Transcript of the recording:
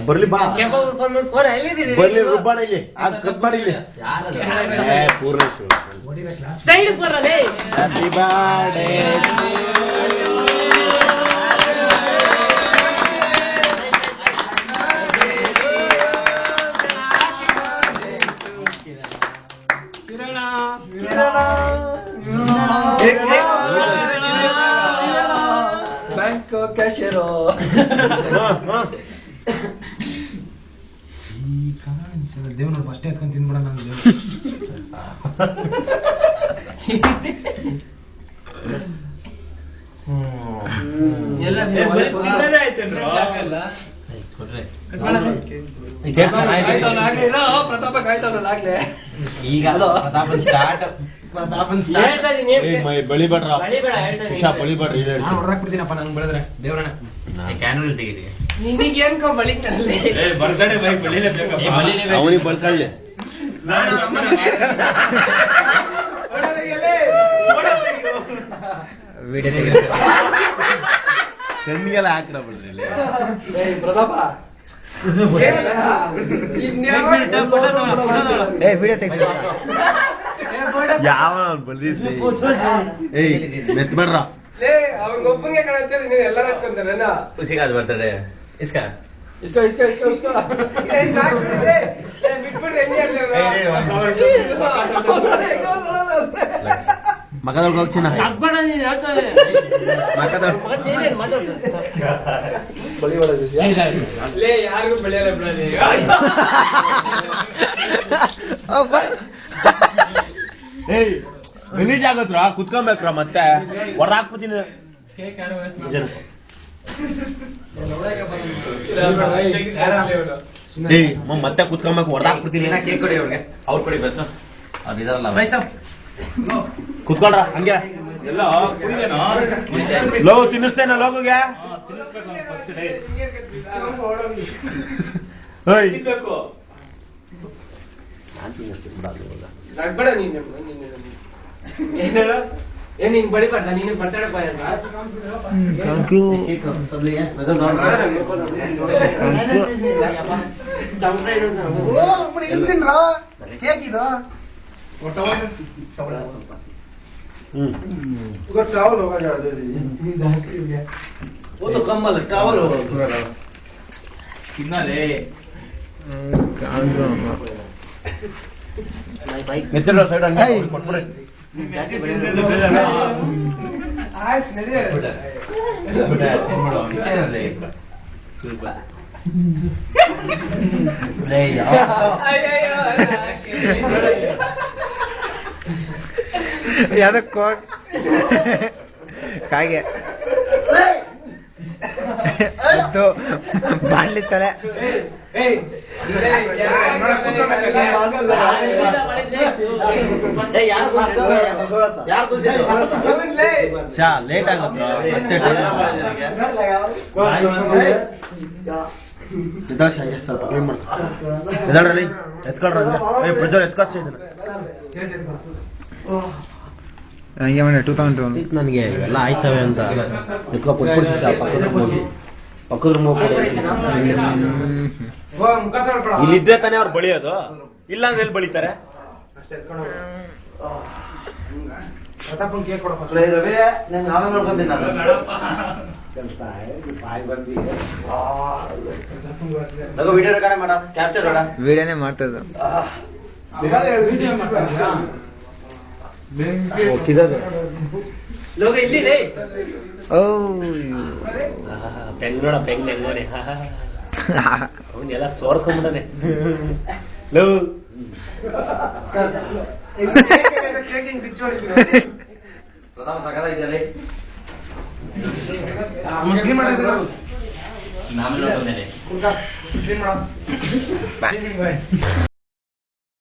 ಬರ್ಲಿ ಬಾ ಬರ್ಲಿ ರುಬ್ಬಾಣ ಇಲ್ಲಿ ಕಟ್ ಮಾಡಿ ಇಲ್ಲಿ Purnesh happy birthday bank cashier ದೇವ್ನೋಡ್ ಫಸ್ಟ್ ಎತ್ಕೊಂಡು ತಿನ್ಬಿಡ ನಾನು ಪ್ರತಾಪ ಕಾಯ್ತಾವಲ್ಲ ಈಗ ಸ್ಟಾರ್ಟ್ ಬೆಳಿಬೇಡ್ರ ಬೆಳಿಬೇಡ್ರಿ ಹೊಡ್ದಾಕ್ಬಿಡ್ತೀನಪ್ಪ ನಂಗೆ ಬೆಳೆದ್ರೆ ದೇವ್ರಣ್ಣ ಕ್ಯಾನ್ವಲ್ ತೆಗೀರಿ ನಿನಗೇನ್ ಬಳಿತಾನಲ್ಲಿ ಬರ್ತಡೆ ಬೈಕ್ ಬೆಳಿಲೇಬೇಕು ಅವನಿಗೆ ಬರ್ತಳ್ಳಿ ಕಣ್ಣಿಗೆಲ್ಲ ಹಾಕಿರ ಬಿಡ್ರಿ ಪ್ರತಾಪ ಯಾವ ಬರ್ದಿದ್ರಿ ಏಯ್ ಮೆತ್ ಮಾಡ್ರ ಅವ್ರಿಗೊಬ್ಬನಿಗೆ ಕಣ ನೀವು ಎಲ್ಲರೂ ಹಚ್ಕೊಂತಾರೇನ ಖುಷಿಗಾದ್ ಬರ್ತಡೆ ಇಸ್ಕ ಇಸ್ಕೋ ಇಸ್ಕೋ ಇಸ್ಕೋ ಇಸ್ಕೋ ಬಿಟ್ಬಿಡ್ರಿ ಮಗದೊಳಗೆ ಹೋಗ್ಚಿನ ಯಾರಿಗೂ ಬೆಳೆಯಲ್ಲ ಬಿಡಲಿ ಏಯ್ ಗಲೀಜ್ ಆಗತ್ರ ಕುತ್ಕೊಬೇಕ್ರ ಮತ್ತೆ ಹೊರದಾಕ್ಬಿಡ್ತೀನಿ ಏಯ್ ಮತ್ತೆ ಕುತ್ಕೊಬೇಕು ಹೊರದಾಕ್ಬಿಡ್ತೀನಿ ಕೇಕ್ ಕೊಡಿ ಅವ್ರಿಗೆ ಅವ್ರು ಕೊಡಿ ಬಸ್ ಅದಿದಾರಲ್ಲ ಕುತ್ಕೊಳ್ರ ಹಂಗೆ ಎಲ್ಲ ಲೋ ತಿನ್ನಿಸ್ತೇನ ಲೋಗುಗೆ ನಾನ್ ತಿನ್ನಿಸ್ತೀನಿ ಬೇಡ ಏನ್ ಹಿಂಗ್ ಬಡಿಬಾರ್ದ ನೀನು ಬರ್ತಡೆ टावल होगा वो तो कम्बल टावल होगा कितना ले मित्र साइड अंगे पटपुरे ಯಾವ್ದಕ್ಕೋ ಕಾಗೆ ಅದು ಮಾಡ್ಲಿತ್ತಲೆ ಚಾ ಲೇಟ್ ಆಗುತ್ತೆ ಸ್ವಲ್ಪ ಕ್ಲೀನ್ ಮಾಡ್ಕೊ ಎದಳ್ರಿ ಎತ್ಕೊಳ್ರಿ ಪ್ರಜರ್ ಎತ್ಕೊಚ್ಚ ಇದನ್ನ ಹಂಗೆ ಮಾಡಿ 2002 ನನಗೆ ಎಲ್ಲ ಆಯ್ತವೆ ಅಂತ ಎತ್ಕೊ ಕೊಟ್ಬಿಡ್ಸಿ ಪಕ್ಕದ ರೂಮ್ ಇಲ್ಲಿದ್ರೆ ತಾನೇ ಅವ್ರು ಬಳಿಯೋದು ಇಲ್ಲ ಅಂದ್ರೆ ಎಲ್ಲಿ ಬಳಿತಾರೆ ವಿಡಿಯೋ ರೆಕಾರ್ಡ್ ಮಾಡ ಕ್ಯಾಪ್ಚರ್ ಮಾಡ ವಿಡಿಯೋನೇ ಮಾಡ್ತದ ಲೋಗ ಇಲ್ಲಿ ಓ ಪೆಂಗ್ ನೋಡ ಪೆಂಗ್ ನೋಡಿ ಅವನ್ನೆಲ್ಲ ಸೋರ್ಕೊಂಡ್ಬಿಡನೆ ಲವ್ ಪ್ರತಾಪ ಸಕಲ ಇದೆಯಲ್ಲ ನಾನು ನೋಡ್ಕೊಂಡೇನೆ